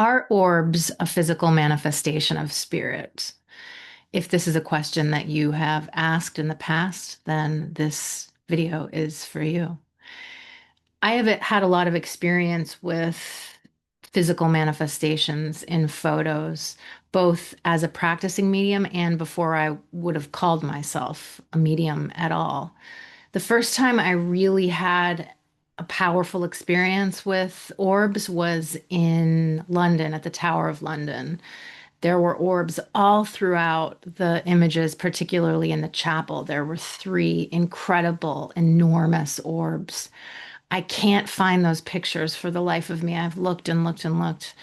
Are orbs a physical manifestation of spirit? If this is a question that you have asked in the past, then this video is for you. I have had a lot of experience with physical manifestations in photos, both as a practicing medium and before I would have called myself a medium at all. The first time I really had a powerful experience with orbs was in London at the Tower of London. There were orbs all throughout the images, particularly in the chapel. There were three incredible, enormous orbs. I can't find those pictures for the life of me. I've looked and looked and looked,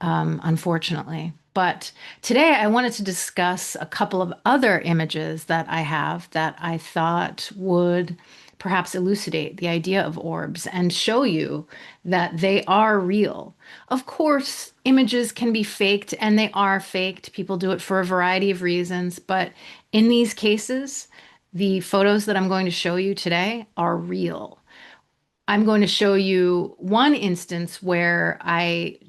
unfortunately. But today I wanted to discuss a couple of other images that I have that I thought would perhaps elucidate the idea of orbs and show you that they are real. Of course, images can be faked and they are faked. People do it for a variety of reasons. But in these cases, the photos that I'm going to show you today are real. I'm going to show you one instance where I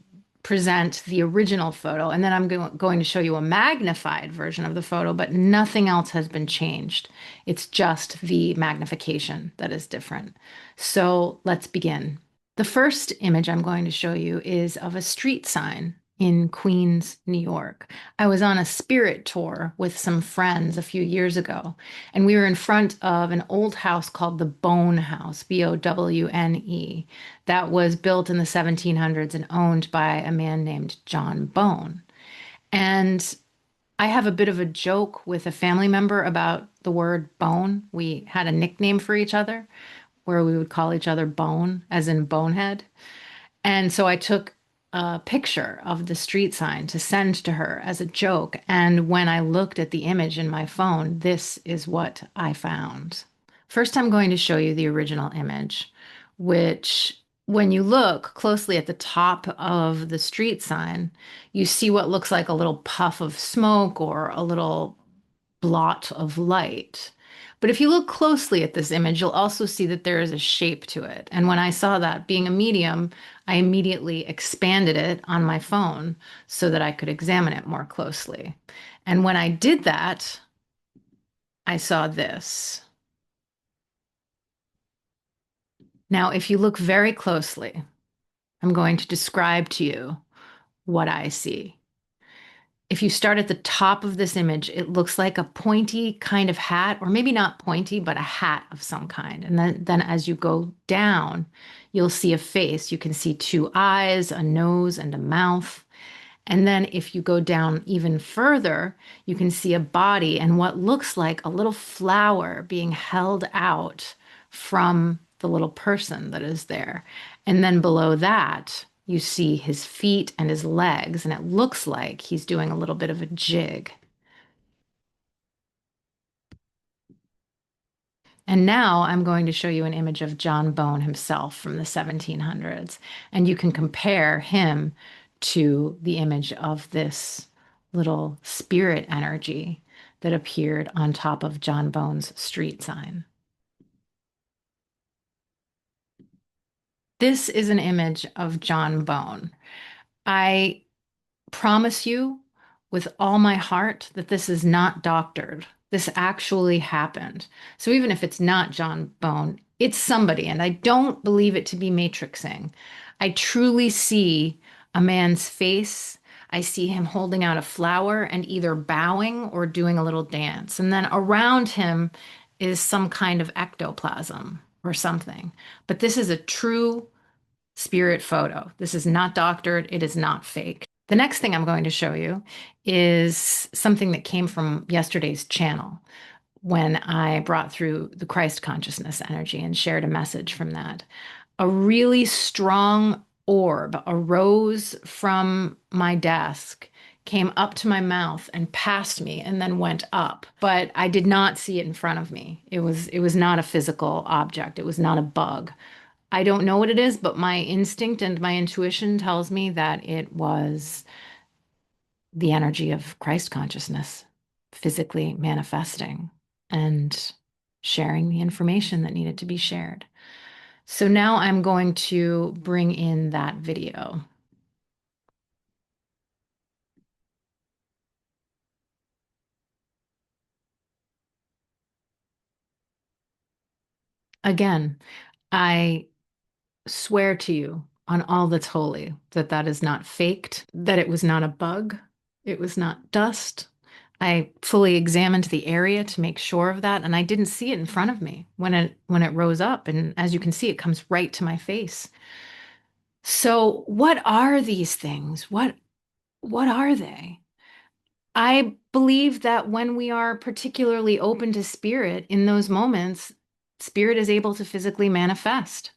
present the original photo, and then I'm going to show you a magnified version of the photo, but nothing else has been changed. It's just the magnification that is different. So let's begin. The first image I'm going to show you is of a street sign in Queens, New York. I was on a spirit tour with some friends a few years ago, and we were in front of an old house called the Bone House, Bowne, that was built in the 1700s and owned by a man named John Bone. And I have a bit of a joke with a family member about the word bone. We had a nickname for each other where we would call each other Bone, as in bonehead. And so I took a picture of the street sign to send to her as a joke. And when I looked at the image in my phone, this is what I found. First, I'm going to show you the original image, which, when you look closely at the top of the street sign, you see what looks like a little puff of smoke or a little blot of light. But if you look closely at this image, you'll also see that there is a shape to it. And when I saw that, being a medium, I immediately expanded it on my phone so that I could examine it more closely. And when I did that, I saw this. Now, if you look very closely, I'm going to describe to you what I see. If you start at the top of this image, it looks like a pointy kind of hat, or maybe not pointy, but a hat of some kind. And then as you go down, you'll see a face. You can see two eyes, a nose, and a mouth. And then if you go down even further, you can see a body and what looks like a little flower being held out from the little person that is there. And then below that, you see his feet and his legs, and it looks like he's doing a little bit of a jig. And now I'm going to show you an image of John Bone himself from the 1700s, and you can compare him to the image of this little spirit energy that appeared on top of John Bone's street sign. This is an image of John Bone. I promise you with all my heart that this is not doctored. This actually happened. So even if it's not John Bone, it's somebody, and I don't believe it to be matrixing. I truly see a man's face. I see him holding out a flower and either bowing or doing a little dance. And then around him is some kind of ectoplasm or something. But this is a true spirit photo. This is not doctored. It is not fake. The next thing I'm going to show you is something that came from yesterday's channel when I brought through the Christ consciousness energy and shared a message from that. A really strong orb arose from my desk, came up to my mouth and passed me and then went up. But I did not see it in front of me. It was not a physical object. It was not a bug. I don't know what it is, but my instinct and my intuition tells me that it was the energy of Christ consciousness physically manifesting and sharing the information that needed to be shared. So now I'm going to bring in that video. Again, I swear to you on all that's holy that that is not faked, that it was not a bug, it was not dust. I fully examined the area to make sure of that, and I didn't see it in front of me when it rose up. And as you can see, it comes right to my face. So, what are these things? What are they? I believe that when we are particularly open to spirit in those moments, spirit is able to physically manifest.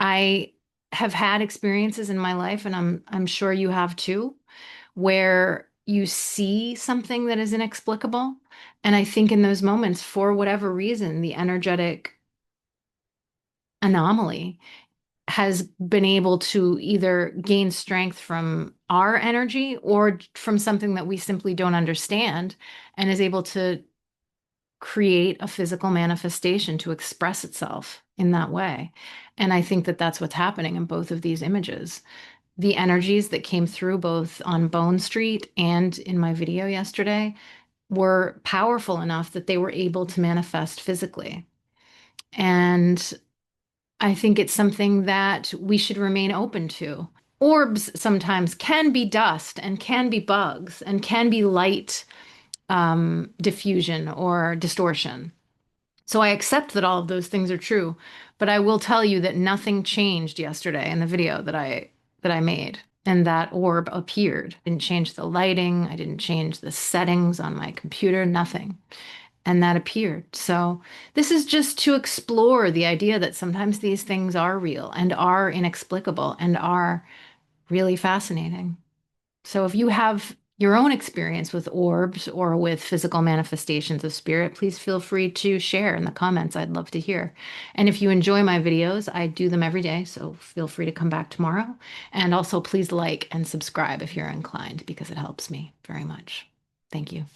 I have had experiences in my life, and I'm sure you have too, where you see something that is inexplicable. And I think in those moments, for whatever reason, the energetic anomaly has been able to either gain strength from our energy or from something that we simply don't understand, and is able to create a physical manifestation to express itself in that way. And I think that that's what's happening in both of these images. The energies that came through both on Bone Street and in my video yesterday were powerful enough that they were able to manifest physically. And I think it's something that we should remain open to. Orbs sometimes can be dust and can be bugs and can be light diffusion or distortion. So I accept that all of those things are true, but I will tell you that nothing changed yesterday in the video that I made. And that orb appeared. I didn't change the lighting, I didn't change the settings on my computer, nothing. And that appeared. So this is just to explore the idea that sometimes these things are real and are inexplicable and are really fascinating. So if you have your own experience with orbs or with physical manifestations of spirit, please feel free to share in the comments. I'd love to hear. And if you enjoy my videos, I do them every day, so feel free to come back tomorrow. And also please like and subscribe if you're inclined, because it helps me very much. Thank you.